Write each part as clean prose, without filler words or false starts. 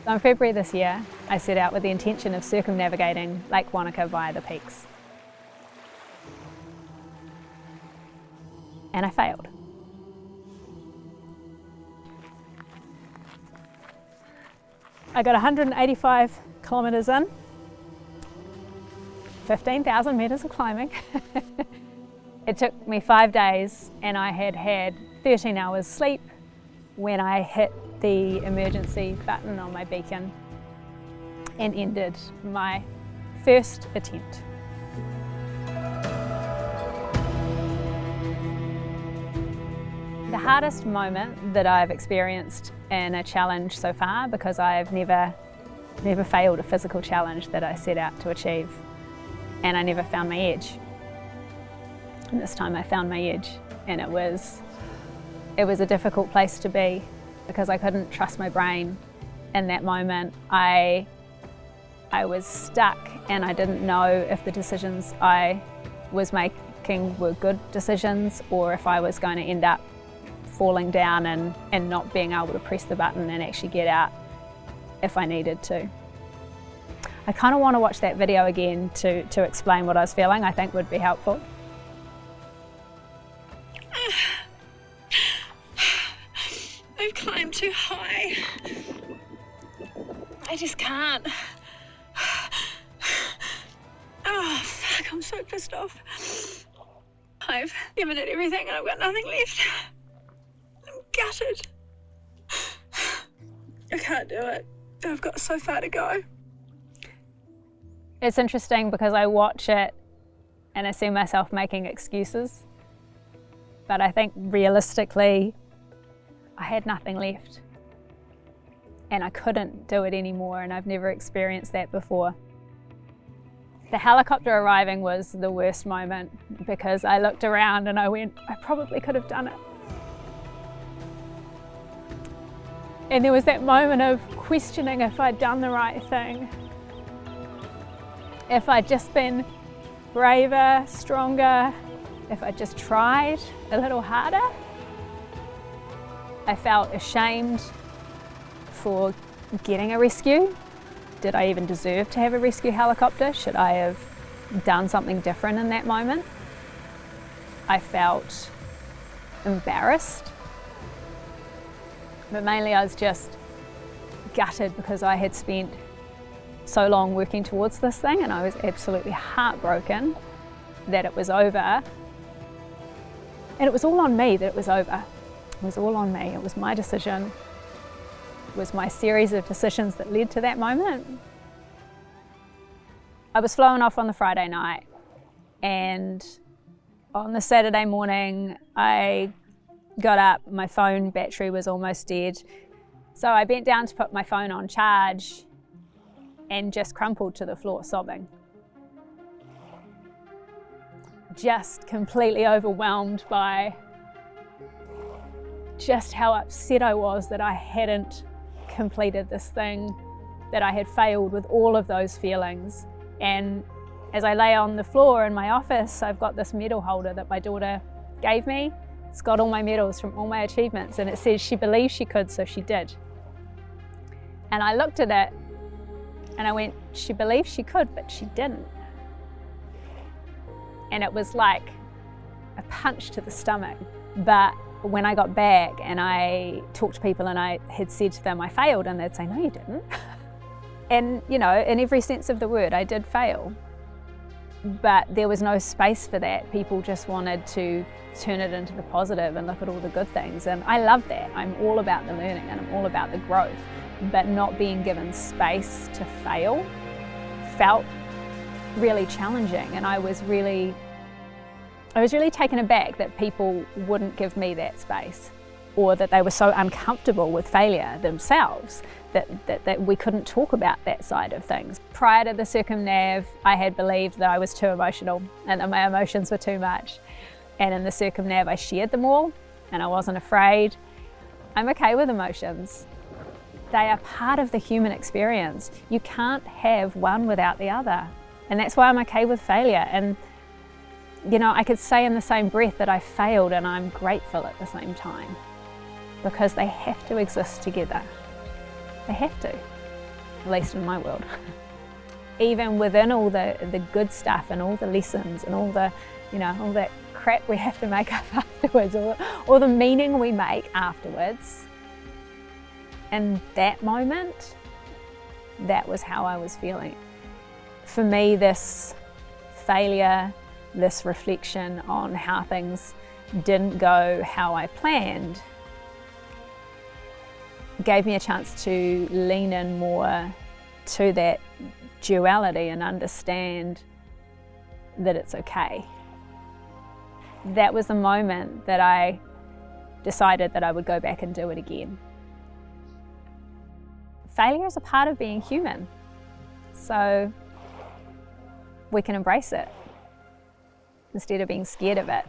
So in February this year, I set out with the intention of circumnavigating Lake Wanaka via the peaks. And I failed. I got 185 kilometres in, 15,000 metres of climbing. It took me 5 days and I had had 13 hours sleep when I hit the emergency button on my beacon and ended my first attempt. The hardest moment that I've experienced in a challenge so far, because I've never failed a physical challenge that I set out to achieve, and I never found my edge. And this time I found my edge, and it was a difficult place to be because I couldn't trust my brain. In that moment, I was stuck and I didn't know if the decisions I was making were good decisions or if I was going to end up falling down and not being able to press the button and actually get out if I needed to. I kind of want to watch that video again to explain what I was feeling. I think would be helpful. I've climbed too high. I just can't. Oh, fuck, I'm so pissed off. I've given it everything and I've got nothing left. I'm gutted. I can't do it. I've got so far to go. It's interesting because I watch it and I see myself making excuses, but I think realistically, I had nothing left and I couldn't do it anymore, and I've never experienced that before. The helicopter arriving was the worst moment because I looked around and I went, I probably could have done it. And there was that moment of questioning if I'd done the right thing. If I'd just been braver, stronger, if I'd just tried a little harder. I felt ashamed for getting a rescue. Did I even deserve to have a rescue helicopter? Should I have done something different in that moment? I felt embarrassed. But mainly I was just gutted because I had spent so long working towards this thing and I was absolutely heartbroken that it was over. And it was all on me that it was over. It was all on me. It was my decision. It was my series of decisions that led to that moment. I was flown off on the Friday night, and on the Saturday morning I got up, my phone battery was almost dead. So I bent down to put my phone on charge and just crumpled to the floor sobbing. Just completely overwhelmed by just how upset I was that I hadn't completed this thing, that I had failed with all of those feelings. And as I lay on the floor in my office, I've got this medal holder that my daughter gave me. It's got all my medals from all my achievements, and it says she believed she could, so she did. And I looked at it and I went, she believed she could, but she didn't. And it was like a punch to the stomach. But when I got back and I talked to people and I had said to them I failed, and they'd say, no, you didn't. And you know, in every sense of the word, I did fail. But there was no space for that. People just wanted to turn it into the positive and look at all the good things. And I love that. I'm all about the learning and I'm all about the growth. But not being given space to fail felt really challenging. And I was really taken aback that people wouldn't give me that space, or that they were so uncomfortable with failure themselves that we couldn't talk about that side of things. Prior to the circumnav, I had believed that I was too emotional and that my emotions were too much. And in the circumnav, I shared them all and I wasn't afraid. I'm okay with emotions. They are part of the human experience. You can't have one without the other. And that's why I'm okay with failure. And you know, I could say in the same breath that I failed and I'm grateful at the same time. because they have to exist together. They have to, at least in my world. Even within all the good stuff and all the lessons and all the, all that crap we have to make up afterwards, or the meaning we make afterwards, in that moment, that was how I was feeling. For me, this failure, this reflection on how things didn't go how I planned, gave me a chance to lean in more to that duality and understand that it's okay. That was the moment that I decided that I would go back and do it again. Failure is a part of being human, so we can embrace it instead of being scared of it.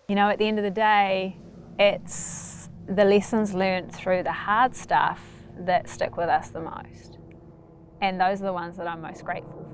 At the end of the day, it's the lessons learned through the hard stuff that stick with us the most. And those are the ones that I'm most grateful for.